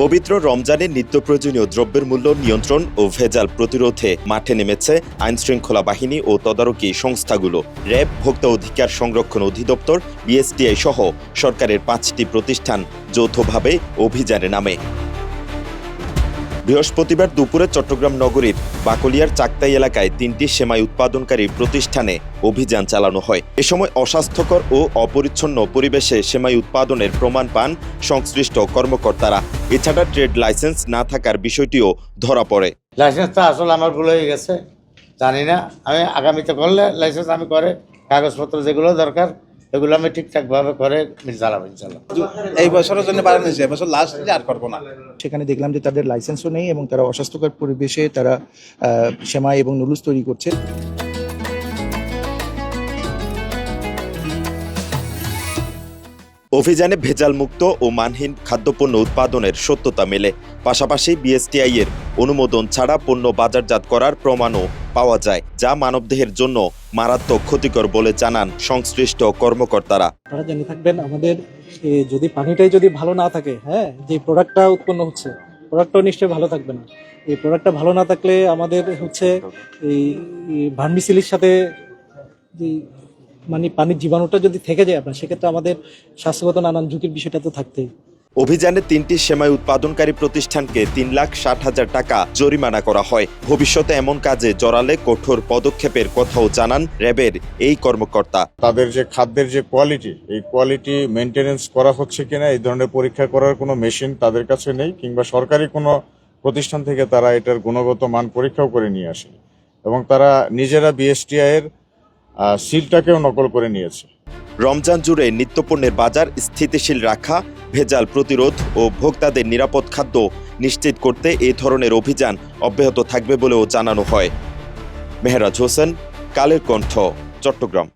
পবিত্র রমজানে নিত্য প্রয়োজনীয় দ্রব্যের মূল্য নিয়ন্ত্রণ ও ভেজাল প্রতিরোধে মাঠে নেমেছে আইনশৃঙ্খলা বাহিনী ও তদারকি সংস্থাগুলো। র্যাব, ভোক্তা অধিকার সংরক্ষণ অধিদপ্তর, বিএসটিআই সহ সরকারের 5টি প্রতিষ্ঠান যৌথভাবে অভিযানে নামে। বৃহস্পতিবার দুপুরে চট্টগ্রাম নগরীর বাকলিয়ার চাকতাই এলাকায় 3টি সেমাই উৎপাদনকারী প্রতিষ্ঠানে অভিযান চালানো হয়। এ সময় অস্বাস্থ্যকর ও অপরিচ্ছন্ন পরিবেশে সেমাই উৎপাদনের প্রমাণ পান সংশ্লিষ্ট কর্মকর্তারা। এছাড়া ট্রেড লাইসেন্স না থাকার বিষয়টিও ধরা পড়ে। লাইসেন্সটা আসলে আমার ভুল হয়ে গেছে, জানি না। আমি আগামীতে করলে লাইসেন্স আমি করে কাগজপত্র যেগুলো দরকার এগুলো আমি ঠিকঠাকভাবে করে চালাবো ইনশাল্লাহ। এই বছরের জন্য বাড়ানো হয়েছে, এবছর লাস্ট আর করবো না। সেখানে দেখলাম যে তাদের লাইসেন্সও নেই এবং তারা অস্বাস্থ্যকর পরিবেশে তারা সেমাই এবং নুডলস তৈরি করছে। অভিযানে ভেজালমুক্ত ও মানহীন খাদ্যপণ্য উৎপাদনের সত্যতা মেলে। পাশাপাশি বিএসটিআই এর অনুমোদন ছাড়া পণ্য বাজারজাত করার প্রমাণও পাওয়া যায়, যা মানবদেহের জন্য মারাত্মক ক্ষতিকর বলে জানান সংশ্লিষ্ট কর্মকর্তারা। আপনারা জেনে থাকবেন, আমাদের যদি পানিটাই যদি ভালো না থাকে, যে প্রোডাক্টটা উৎপন্ন হচ্ছে প্রোডাক্টটাও নিশ্চয়ই ভালো থাকবে না। এই প্রোডাক্টটা ভালো না থাকলে আমাদের এই ভার্মিসিলির সাথে যে পানির জীবাণুটা যদি থেকে যায় আপনার, সেক্ষেত্রে আমাদের স্বাস্থ্যগত নানান ঝুঁকির বিষয়টা তো থাকতেই। অভিযানে 3টি সেমাই উৎপাদনকারী প্রতিষ্ঠানকে 3,60,000 টাকা জরিমানা করা হয়। ভবিষ্যতে এমন কাজে জড়ালে কঠোর পদক্ষেপের কথাও জানান র্যাবের এই কর্মকর্তা। তাদের যে খাদ্যের যে কোয়ালিটি, এই কোয়ালিটি মেনটেনেন্স করা হচ্ছে কিনা এই ধরনের পরীক্ষা করার কোনো মেশিন তাদের কাছে নেই, কিংবা সরকারি কোনো প্রতিষ্ঠান থেকে তারা এটার গুণগত মান পরীক্ষাও করে নিয়ে আসে, এবং তারা নিজেরা বিএসটিআই এর সিলটাকেও নকল করে নিয়েছে। রমজান জুড়ে নিত্যপণ্যের বাজার স্থিতিশীল রাখা, ভেজাল প্রতিরোধ ও ভোক্তাদের নিরাপদ খাদ্য নিশ্চিত করতে এই ধরনের অভিযান অব্যাহত থাকবে বলেও জানানো হয়। মেহরাজ হোসেন, কালের কণ্ঠ, চট্টগ্রাম।